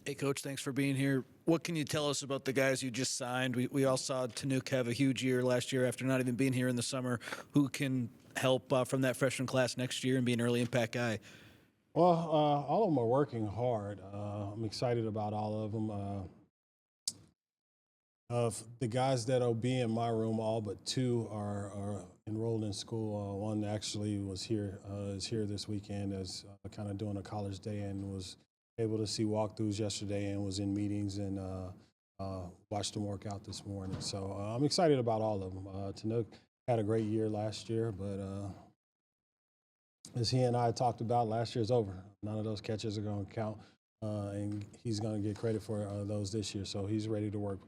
Hey, Coach, thanks for being here. What can you tell us about the guys you just signed? We all saw Tanuk have a huge year last year after not even being here in the summer. Who can help from that freshman class next year and be an early impact guy? Well, all of them are working hard. I'm excited about all of them. Of the guys that'll be in my room, all but two are enrolled in school. One actually is here this weekend as kind of doing a college day and was able to see walkthroughs yesterday and was in meetings and watched them work out this morning. So I'm excited about all of them. Tanuk had a great year last year, but as he and I talked about, last year's over. None of those catches are going to count, and he's going to get credit for those this year. So he's ready to work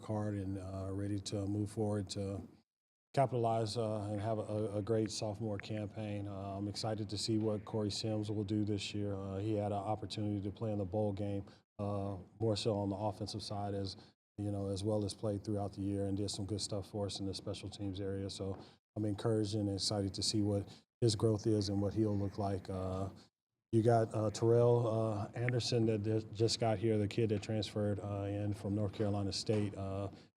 hard and ready to move forward to capitalize and have a great sophomore campaign. I'm excited to see what Corey Sims will do this year. He had an opportunity to play in the bowl game, more so on the offensive side as well as played throughout the year and did some good stuff for us in the special teams area. So I'm encouraged and excited to see what his growth is and what he'll look like. You got Terrell Anderson that just got here, the kid that transferred in from North Carolina State.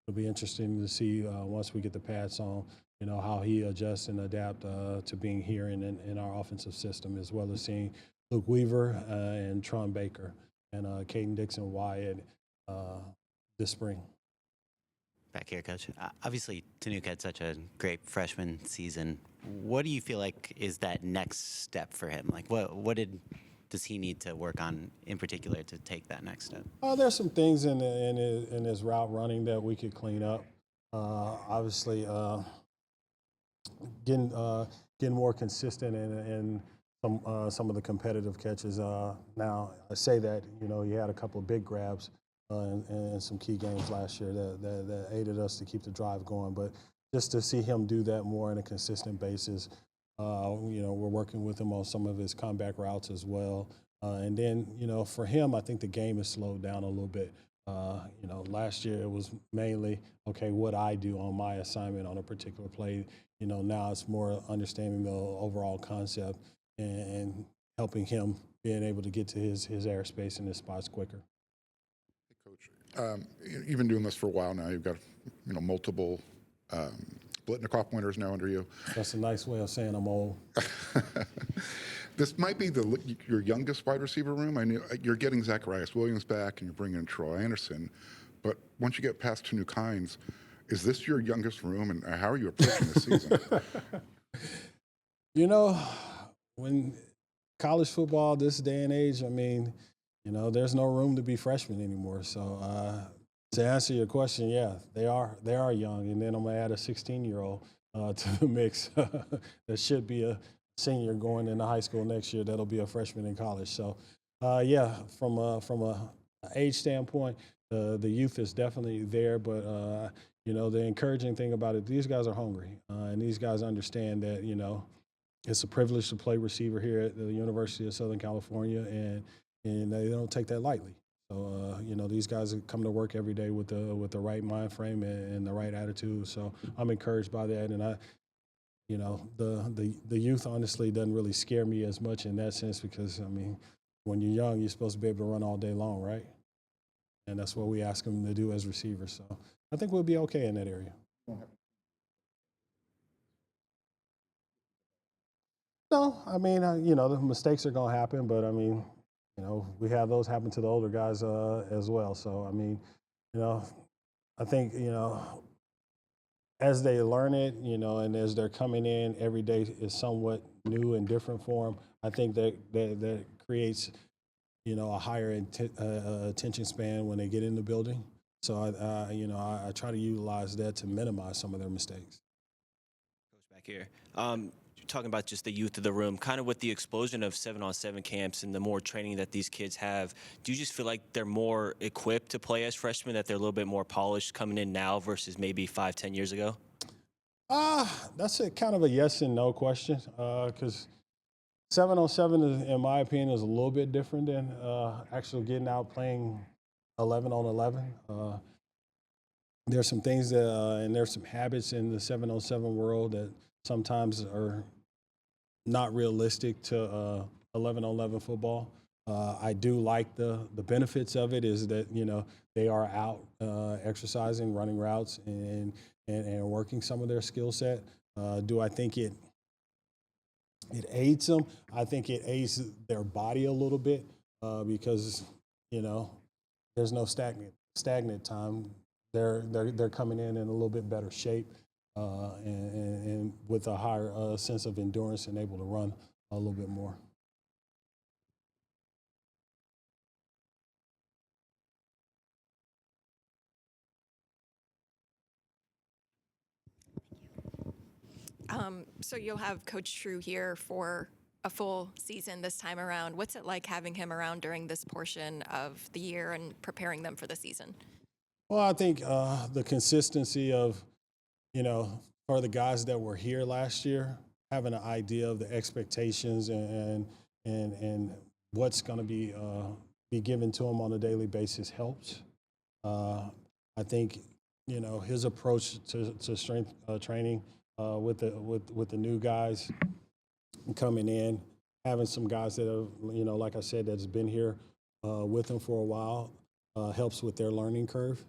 It'll be interesting to see once we get the pads on, how he adjusts and adapt to being here in our offensive system, as well as seeing Luke Weaver and Tron Baker and Caden Dixon Wyatt this spring. Back here, Coach. Obviously, Tanuk had such a great freshman season. What do you feel like is that next step for him? Like, does he need to work on in particular to take that next step? There's some things in his route running that we could clean up. Obviously, getting more consistent in some of the competitive catches. Now, I say that he had a couple of big grabs in some key games last year that aided us to keep the drive going. But just to see him do that more on a consistent basis, we're working with him on some of his comeback routes as well. And then, for him, I think the game has slowed down a little bit. Last year it was mainly, okay, what I do on my assignment on a particular play. Now it's more understanding the overall concept and helping him being able to get to his airspace and his spots quicker. Coach, you've been doing this for a while now. You've got multiple Blitnikoff winners now under you. That's a nice way of saying I'm old. This might be your youngest wide receiver room. I know you're getting Zachariah Williams back and you're bringing in Troy Anderson, but once you get past Tanuk Hines, is this your youngest room, and how are you approaching this season? When college football this day and age, there's no room to be freshmen anymore. So to answer your question, yeah, they are young, and then I'm gonna add a 16-year-old to the mix that should be a senior going into high school next year. That'll be a freshman in college. So yeah, from a age standpoint, the youth is definitely there, but the encouraging thing about it, these guys are hungry, and these guys understand that it's a privilege to play receiver here at the University of Southern California, and they don't take that lightly. So these guys come to work every day with the right mind frame and the right attitude. So I'm encouraged by that, and the youth honestly doesn't really scare me as much in that sense because when you're young, you're supposed to be able to run all day long, right? And that's what we ask them to do as receivers. So I think we'll be okay in that area. No, the mistakes are going to happen, but we have those happen to the older guys as well. So I think as they learn it, and as they're coming in, every day is somewhat new and different for them. I think that creates a higher attention span when they get in the building. So I try to utilize that to minimize some of their mistakes. Coach, back here. You're talking about just the youth of the room, kind of with the explosion of 7-on-7 camps and the more training that these kids have. Do you just feel like they're more equipped to play as freshmen, that they're a little bit more polished coming in now versus maybe 5-10 years ago? That's a kind of a yes and no question because 7-on-7, in my opinion, is a little bit different than actually getting out playing 11-on-11. There's some things and there's some habits in the 7-on-7 world that sometimes are not realistic to 11-on-11 football. I do like the benefits of it is that, they are out exercising, running routes, and working some of their skill set. Do I think it aids them? I think it aids their body a little bit because, there's no stagnant time. They're coming in a little bit better shape and with a higher sense of endurance and able to run a little bit more. So you'll have Coach True here for a full season this time around. What's it like having him around during this portion of the year and preparing them for the season? Well, I think the consistency of, for the guys that were here last year, having an idea of the expectations and what's going to be given to them on a daily basis helps. I think, his approach to strength training with the new guys coming in, having some guys that have, like I said, that's been here with them for a while helps with their learning curve.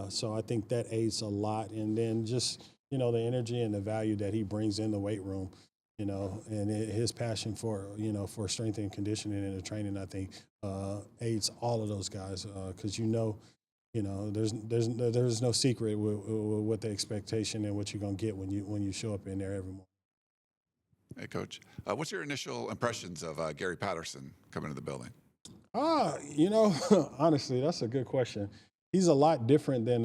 So I think that aids a lot. And then just, the energy and the value that he brings in the weight room, and his passion for, for strength and conditioning and the training, I think aids all of those guys because, there's no secret with what the expectation and what you're going to get when you show up in there every morning. Hey, Coach. What's your initial impressions of Gary Patterson coming to the building? Honestly, that's a good question. He's a lot different than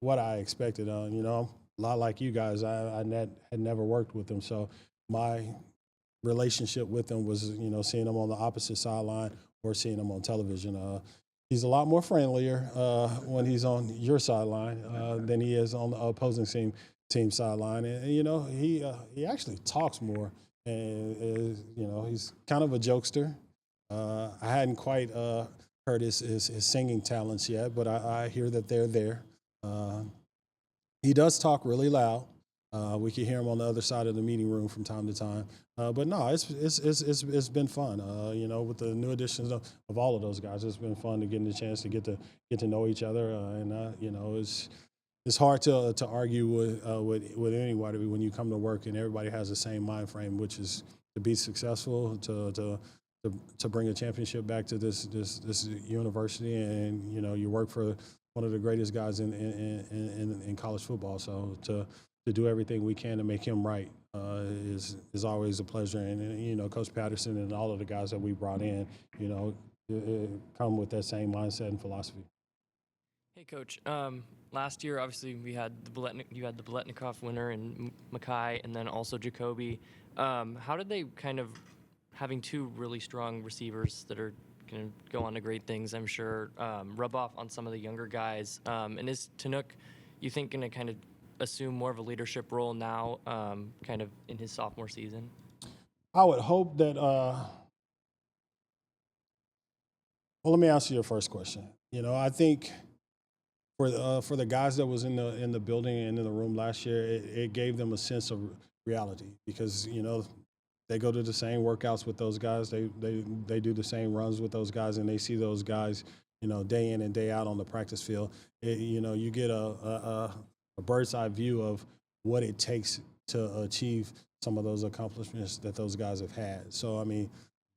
what I expected. A lot like you guys, I had never worked with him. So my relationship with him was, seeing him on the opposite sideline or seeing him on television. He's a lot more friendlier when he's on your sideline than he is on the opposing team sideline. And he actually talks more. And he's kind of a jokester. I hadn't quite heard his singing talents yet, but I hear that they're there. He does talk really loud. We can hear him on the other side of the meeting room from time to time. But no, it's been fun. With the new additions of all of those guys, it's been fun to get the chance to get to know each other. It's hard to argue with anybody when you come to work and everybody has the same mind frame, which is to be successful, to bring a championship back to this university, and you work for one of the greatest guys in college football. So to do everything we can to make him right is always a pleasure. And Coach Patterson and all of the guys that we brought in, come with that same mindset and philosophy. Hey, Coach. Last year, obviously, you had the Biletnikoff winner and Mackay, and then also Jacoby. How did they kind of, having two really strong receivers that are going to go on to great things, I'm sure, rub off on some of the younger guys? And is Tanuk, you think, going to kind of assume more of a leadership role now, kind of in his sophomore season? I would hope that. Well, let me answer your first question. I think for the guys that was in the building and in the room last year, it gave them a sense of reality because they go to the same workouts with those guys. They do the same runs with those guys, and they see those guys, day in and day out on the practice field. You get a bird's eye view of what it takes to achieve some of those accomplishments that those guys have had. So, I mean,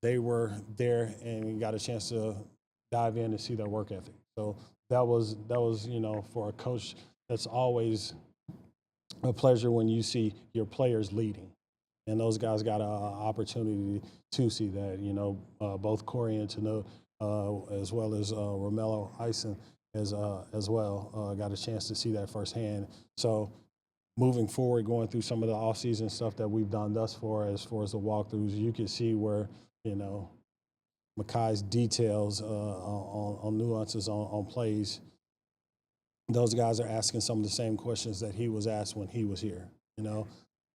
they were there and got a chance to dive in and see their work ethic. So that was for a coach, that's always a pleasure when you see your players leading. And those guys got an opportunity to see that, both Corey and Tano, as well as Romello Ison as well, got a chance to see that firsthand. So moving forward, going through some of the off-season stuff that we've done thus far as the walkthroughs, you can see where, Mackay's details on nuances on plays, those guys are asking some of the same questions that he was asked when he was here,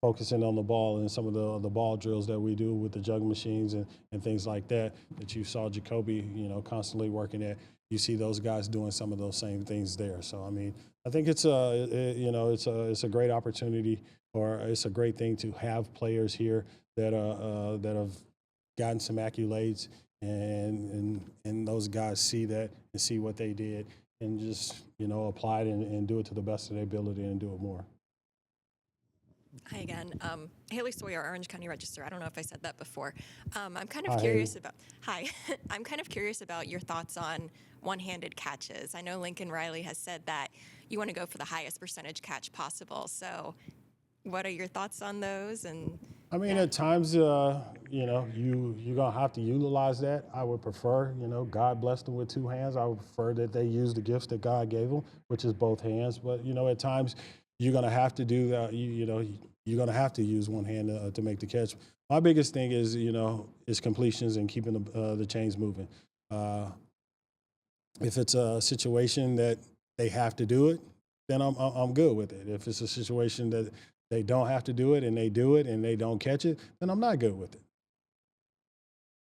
focusing on the ball and some of the ball drills that we do with the jug machines and things like that you saw Jacoby, constantly working at. You see those guys doing some of those same things there. So, I mean, I think it's a great opportunity, or it's a great thing to have players here that have gotten some accolades and those guys see that and see what they did and just, apply it and do it to the best of their ability and do it more. Hi again. Haley Sawyer, Orange County Register. I don't know if I said that before. I'm kind of Hi, curious Haley. about. Hi. I'm kind of curious about your thoughts on one-handed catches. I know Lincoln Riley has said that you want to go for the highest percentage catch possible. So, what are your thoughts on those? And I mean, at times, you're gonna have to utilize that. I would prefer, God blessed them with two hands. I would prefer that they use the gifts that God gave them, which is both hands. But at times, you're gonna have to do that. You're gonna have to use one hand to make the catch. My biggest thing is, is completions and keeping the chains moving. If it's a situation that they have to do it, then I'm good with it. If it's a situation that they don't have to do it and they do it and they don't catch it, then I'm not good with it.